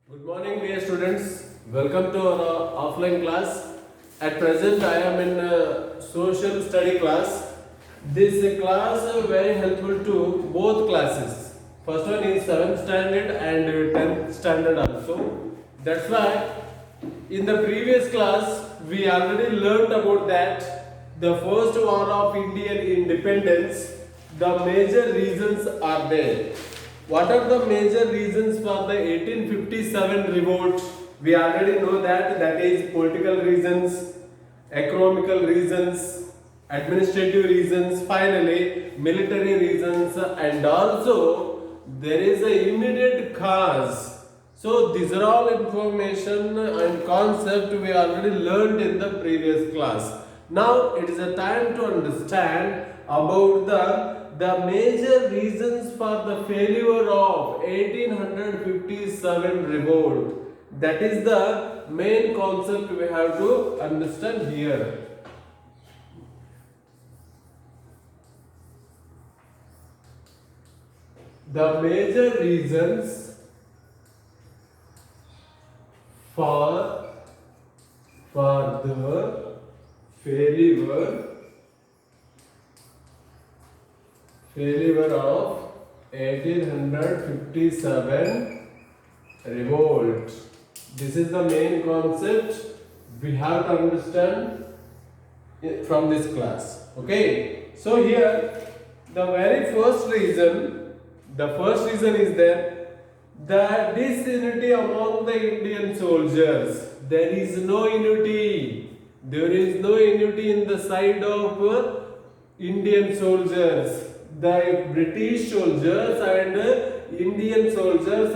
Good morning, dear students. Welcome to our offline class. At present, I am in social study class. This class is very helpful to both classes. First one is 7th standard and 10th standard also. That's why in the previous class we already learned about that the first war of Indian independence. The major reasons are there. What are the major reasons for the 1857 revolt? We already know that is political reasons, economical reasons, administrative reasons, finally military reasons, and also there is a immediate cause. So these are all information and concept we already learned in the previous class. Now it is a time to understand about the major reasons for the failure of 1857 revolt. That is the main concept we have to understand here. The major reasons for the failure of 1857 revolt. This is the main concept we have to understand from this class. Okay, so here the very first reason is that the disunity among the Indian soldiers. There is no unity. There is no unity in the side of Indian soldiers. The British soldiers and Indian soldiers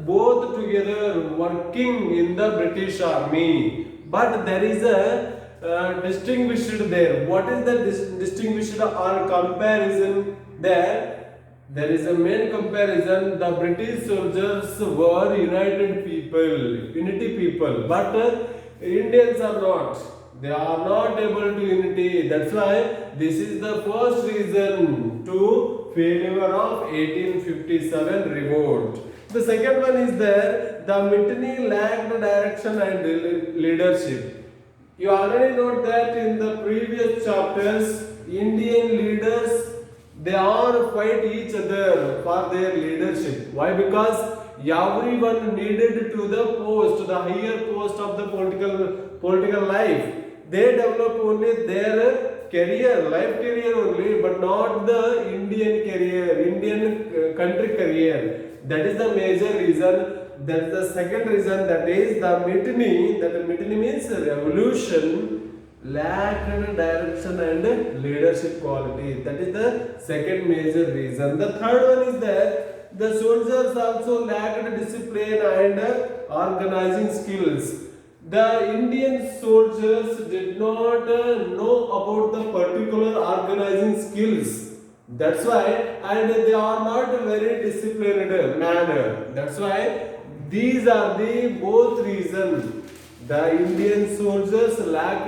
both together working in the British army. But there is a distinguished there. What is the distinguished or comparison there? There is a main comparison. The British soldiers were unity people, but Indians are not. They are not able to unity. That's why this is the first reason to failure of 1857 revolt. The second one is there. The mutiny lacked direction and leadership. You already know that in the previous chapters, Indian leaders, they all fight each other for their leadership. Why? Because everyone needed to the higher post of the political life. They develop only their life career only, but not the Indian country career. That is the major reason. That is the second reason. That is the mutiny. That mutiny means revolution lacked direction and leadership quality. That is the second major reason. The third one is that the soldiers also lacked discipline and organizing skills. The Indian soldiers did not know about the particular organizing skills. That's why, and they are not very disciplined manner. That's why these are the both reasons. The Indian soldiers lacked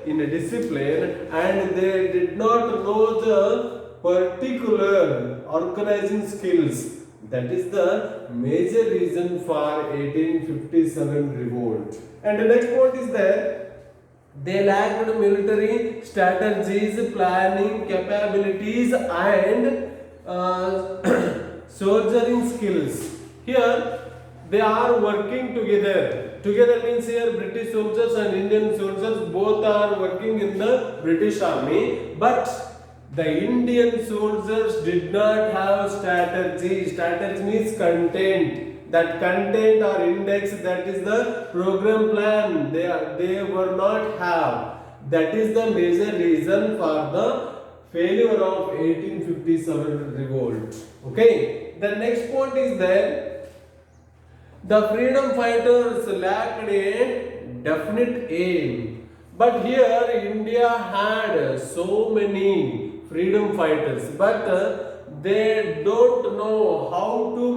in discipline and they did not know the particular organizing skills. That is the major reason for 1857 revolt. And the next point is that they lacked military strategies, planning capabilities and soldiering skills. Here they are working together. Together means here British soldiers and Indian soldiers both are working in the British army, but the Indian soldiers did not have strategy. Strategy means content. That content or index, that is the program plan. They were not have. That is the major reason for the failure of 1857 revolt. Okay. The next point is that the freedom fighters lacked a definite aim. But here India had so many freedom fighters, but they don't know how to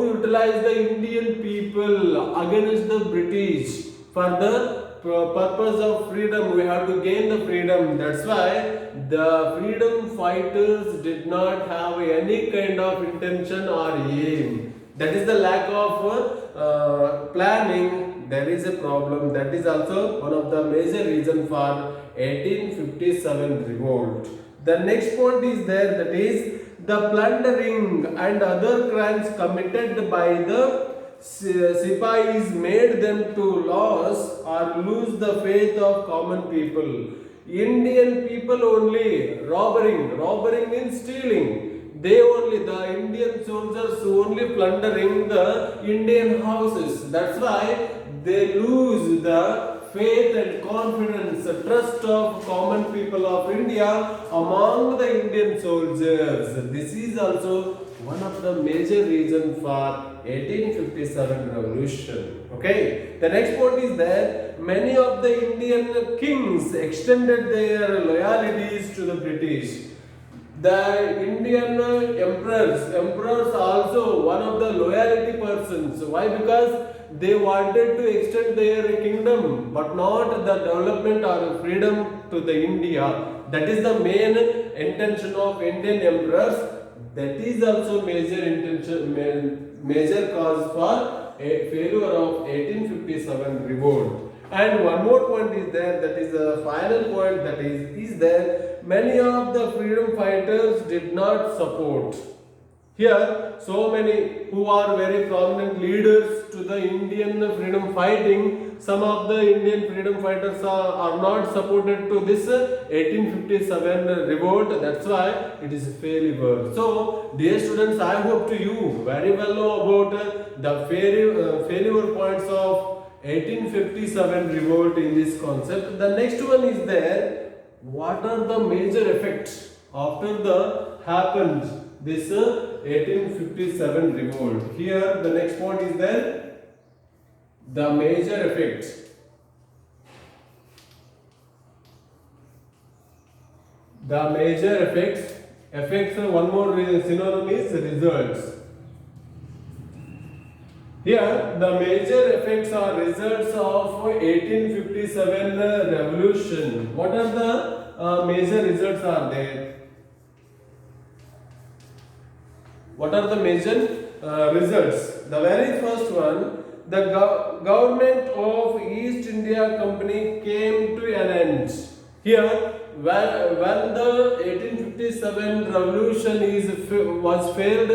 utilize the Indian people against the British. For the purpose of freedom, we have to gain the freedom. That's why the freedom fighters did not have any kind of intention or aim. That is the lack of planning. There is a problem. That is also one of the major reason for 1857 revolt. The next point is there, that is the plundering and other crimes committed by the Sipahis made them to lose the faith of common people. Indian people only robbering means stealing. They only, the Indian soldiers only plundering the Indian houses. That's why they lose the faith and confidence, trust of common people of India among the Indian soldiers. This is also one of the major reasons for 1857 revolution. Okay. The next point is that many of the Indian kings extended their loyalties to the British. The Indian emperors also one of the loyalty persons. Why? Because they wanted to extend their kingdom, but not the development or freedom to the India. That is the main intention of Indian emperors. That is also major cause for a failure of 1857 revolt. And one more point is there, that is the final point, that is there many of the freedom fighters did not support. Here, so many who are very prominent leaders to the Indian freedom fighting, some of the Indian freedom fighters are not supported to this 1857 revolt. That's why it is a failure. So, dear students, I hope to you very well know about the failure points of 1857 revolt in this concept. The next one is there, what are the major effects after the happened this 1857 revolt. Here the next point is there, the major effects. The major effects one more synonym is results. Here the major effects are results of 1857 revolution. What are the major results are there? What are the major results? The very first one, the government of East India Company came to an end. Here, when the 1857 revolution was failed,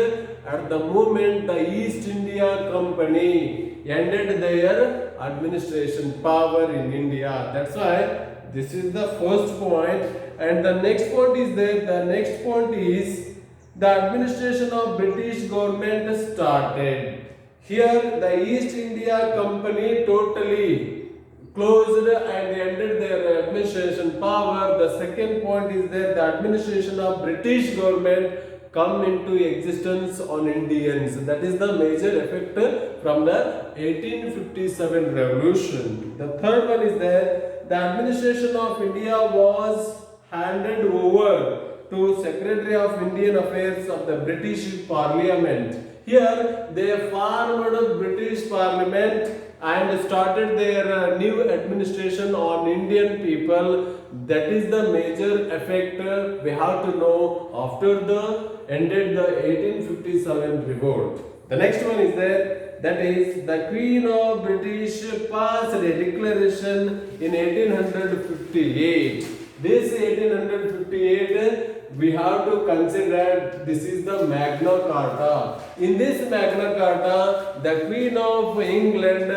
at the moment the East India Company ended their administration power in India. That's why this is the first point. And the next point is there. The next point is the administration of British government started. Here the East India Company totally closed and ended their administration power. The second point is that the administration of British government come into existence on Indians. That is the major effect from the 1857 revolution. The third one is that the administration of India was handed over to Secretary of Indian Affairs of the British Parliament. Here they formed a British Parliament and started their new administration on Indian people. That is the major effect we have to know after the ended the 1857 revolt. The next one is there, that is the Queen of British passed a declaration in 1858. This 1858 we have to consider this is the Magna Carta. In this Magna Carta, the Queen of England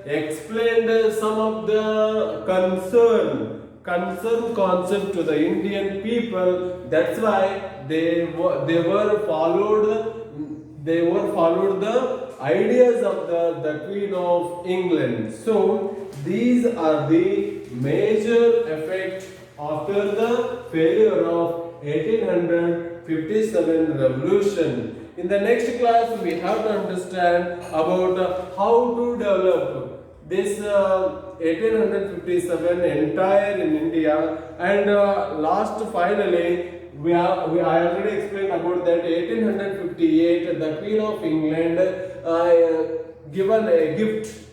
explained some of the concern concept to the Indian people. That's why they were followed the ideas of the Queen of England. So these are the major effects after the failure of 1857 revolution. In the next class we have to understand about how to develop this 1857 entire in India, and finally I already explained about that 1858 the Queen of England given a gift,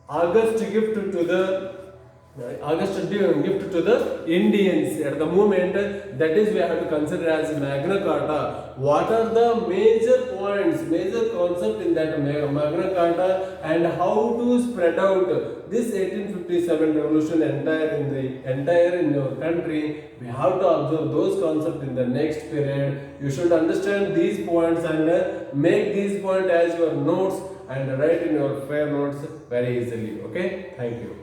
August gift to the August gift to the Indians at the moment. That is we have to consider as Magna Carta. What are the major points, major concept in that Magna Carta, and how to spread out this 1857 revolution entire in your country? We have to observe those concepts in the next period. You should understand these points and make these points as your notes and write in your fair notes very easily. Okay, thank you.